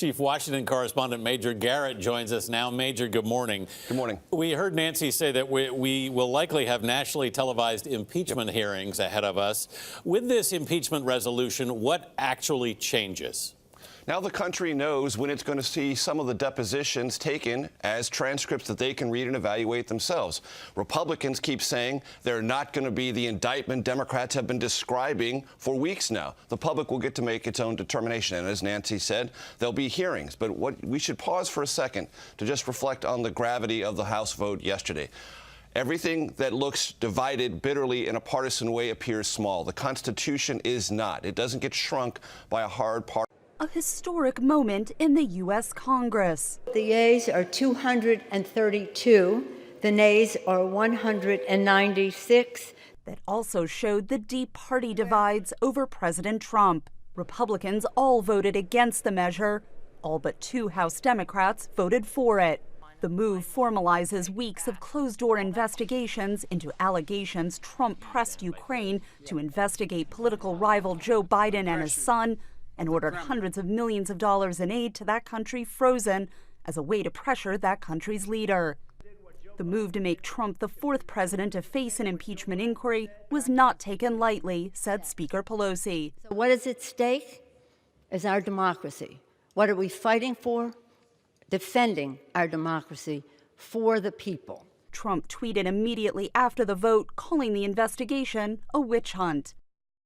Chief Washington correspondent Major Garrett joins us now. Major, good morning. Good morning. We heard Nancy say that we will likely have nationally televised impeachment hearings ahead of us. With this impeachment resolution, what actually changes? Now the country knows when it's going to see some of the depositions taken as transcripts that they can read and evaluate themselves. Republicans keep saying they're not going to be the indictment Democrats have been describing for weeks now. The public will get to make its own determination. And as Nancy said, there'll be hearings. But we should pause for a second to just reflect on the gravity of the House vote yesterday. Everything that looks divided bitterly in a partisan way appears small. The Constitution is not. It doesn't get shrunk by a hard part. A historic moment in the U.S. Congress. The yeas are 232. The nays are 196. That also showed the deep party divides over President Trump. Republicans all voted against the measure. All but 2 House Democrats voted for it. The move formalizes weeks of closed-door investigations into allegations Trump pressed Ukraine to investigate political rival Joe Biden and his son, and ordered hundreds of millions of dollars in aid to that country frozen as a way to pressure that country's leader. The move to make Trump the 4th president to face an impeachment inquiry was not taken lightly, said Speaker Pelosi. So what is at stake is our democracy. What are we fighting for? Defending our democracy for the people. Trump tweeted immediately after the vote, calling the investigation a witch hunt.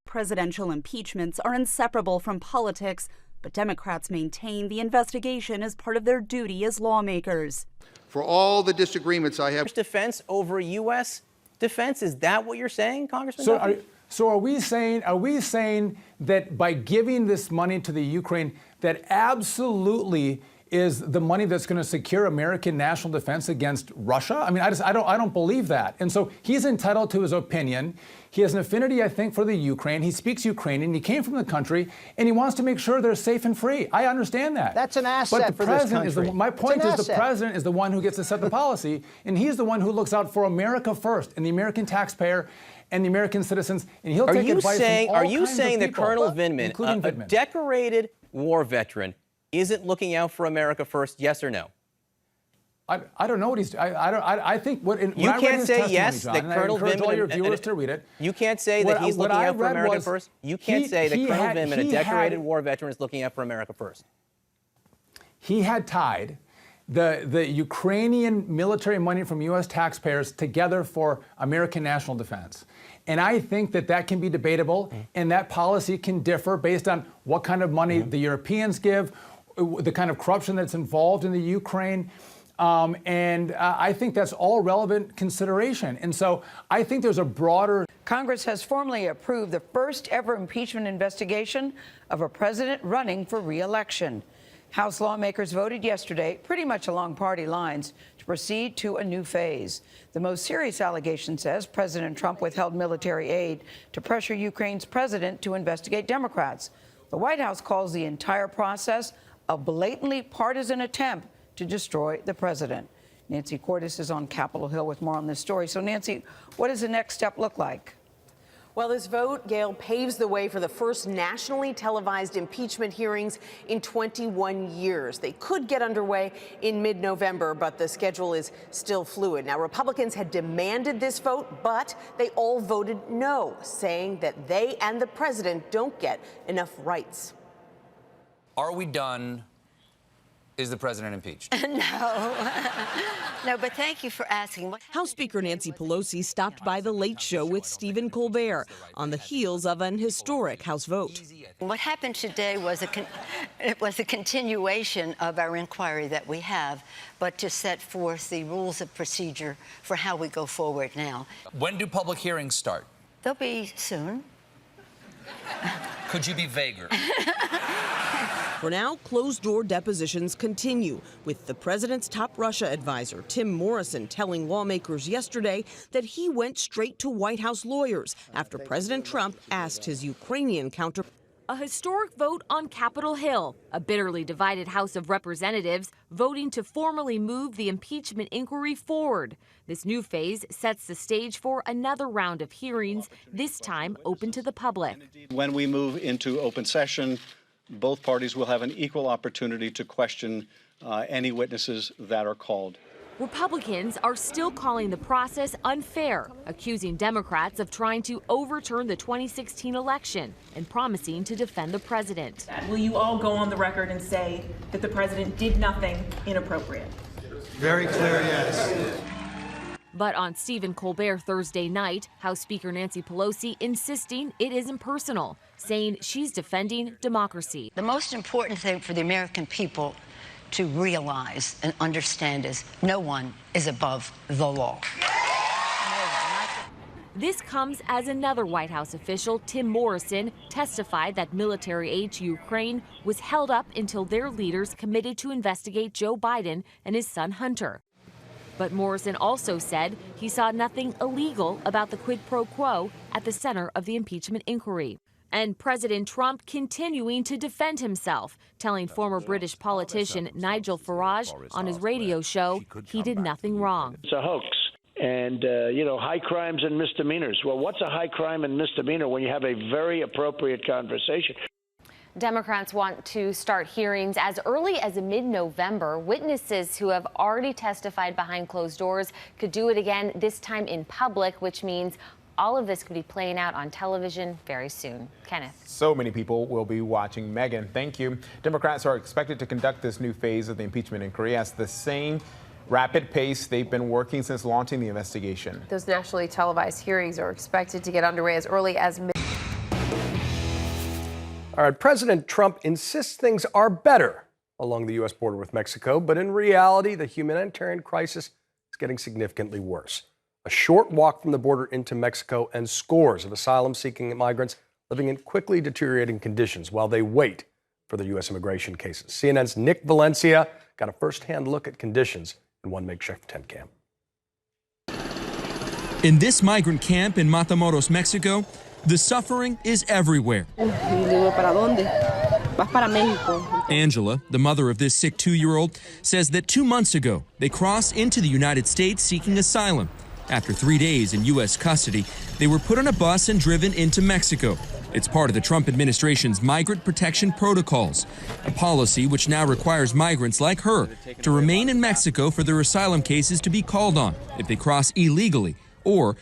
Presidential impeachments are inseparable from politics, but Democrats maintain the investigation is part of their duty as lawmakers. For all the disagreements I have. Defense over U.S. defense, is that what you're saying, Congressman? So are we saying that by giving this money to the Ukraine, that absolutely is the money that's going to secure American national defense against Russia? I mean, I don't believe that. And so he's entitled to his opinion. He has an affinity, I think, for the Ukraine. He speaks Ukrainian. He came from the country, and he wants to make sure they're safe and free. I understand that. That's an asset for this country. My point is the president is the one who gets to set the policy, and he's the one who looks out for America first and the American taxpayer and the American citizens. And he'll take advice from all kinds of people. Are you saying that Colonel Vindman, a decorated war veteran, isn't looking out for America first, yes or no? I don't know what he's. I think what. You can't say yes that Colonel Vindman. All your viewers to read it. You can't say that he's looking out for America first. You can't say that Colonel Vindman, a decorated war veteran, is looking out for America first. He had tied the Ukrainian military money from U.S. taxpayers together for American national defense. And I think that can be debatable, and that policy can differ based on what kind of money the Europeans give, the kind of corruption that's involved in the Ukraine. I think that's all relevant consideration. And so I think there's a broader. Congress has formally approved the first ever impeachment investigation of a president running for re-election. House lawmakers voted yesterday, pretty much along party lines, to proceed to a new phase. The most serious allegation says President Trump withheld military aid to pressure Ukraine's president to investigate Democrats. The White House calls the entire process a blatantly partisan attempt to destroy the president. Nancy Cordes is on Capitol Hill with more on this story. So, Nancy, what does the next step look like? Well, this vote, Gail, paves the way for the first nationally televised impeachment hearings in 21 years. They could get underway in mid-November, but the schedule is still fluid. Now, Republicans had demanded this vote, but they all voted no, saying that they and the president don't get enough rights. Are we done? Is the president impeached? No, but thank you for asking. House Speaker Nancy Pelosi stopped by The Late Show with Stephen Colbert on the heels of an historic House vote. What happened today was it was a continuation of our inquiry that we have, but to set forth the rules of procedure for how we go forward now. When do public hearings start? They'll be soon. Could you be vaguer? For now, closed-door depositions continue, with the president's top Russia advisor, Tim Morrison, telling lawmakers yesterday that he went straight to White House lawyers after President Trump asked his Ukrainian counterpart. A historic vote on Capitol Hill, a bitterly divided House of Representatives voting to formally move the impeachment inquiry forward. This new phase sets the stage for another round of hearings, this time open to the public. When we move into open session, both parties will have an equal opportunity to question any witnesses that are called. Republicans are still calling the process unfair, accusing Democrats of trying to overturn the 2016 election and promising to defend the president. Will you all go on the record and say that the president did nothing inappropriate? Very clear, yes. But on Stephen Colbert Thursday night, House Speaker Nancy Pelosi insisting it isn't personal, saying she's defending democracy. The most important thing for the American people to realize and understand is no one is above the law. This comes as another White House official, Tim Morrison, testified that military aid to Ukraine was held up until their leaders committed to investigate Joe Biden and his son Hunter. But Morrison also said he saw nothing illegal about the quid pro quo at the center of the impeachment inquiry. And President Trump continuing to defend himself, telling former British politician Nigel Farage on his radio show he did nothing wrong. It's a hoax. And, high crimes and misdemeanors. Well, what's a high crime and misdemeanor when you have a very appropriate conversation? Democrats want to start hearings as early as mid-November. Witnesses who have already testified behind closed doors could do it again, this time in public, which means all of this could be playing out on television very soon. Kenneth. So many people will be watching. Megan, thank you. Democrats are expected to conduct this new phase of the impeachment inquiry at the same rapid pace they've been working since launching the investigation. Those nationally televised hearings are expected to get underway as early as mid. All right, President Trump insists things are better along the U.S. border with Mexico, but in reality, the humanitarian crisis is getting significantly worse. A short walk from the border into Mexico and scores of asylum-seeking migrants living in quickly deteriorating conditions while they wait for their U.S. immigration cases. CNN's Nick Valencia got a first-hand look at conditions in one makeshift tent camp. In this migrant camp in Matamoros, Mexico, the suffering is everywhere. Angela, the mother of this sick 2-year-old, says that 2 months ago, they crossed into the United States seeking asylum. After 3 days in U.S. custody, they were put on a bus and driven into Mexico. It's part of the Trump administration's migrant protection protocols, a policy which now requires migrants like her to remain in Mexico for their asylum cases to be called on if they cross illegally or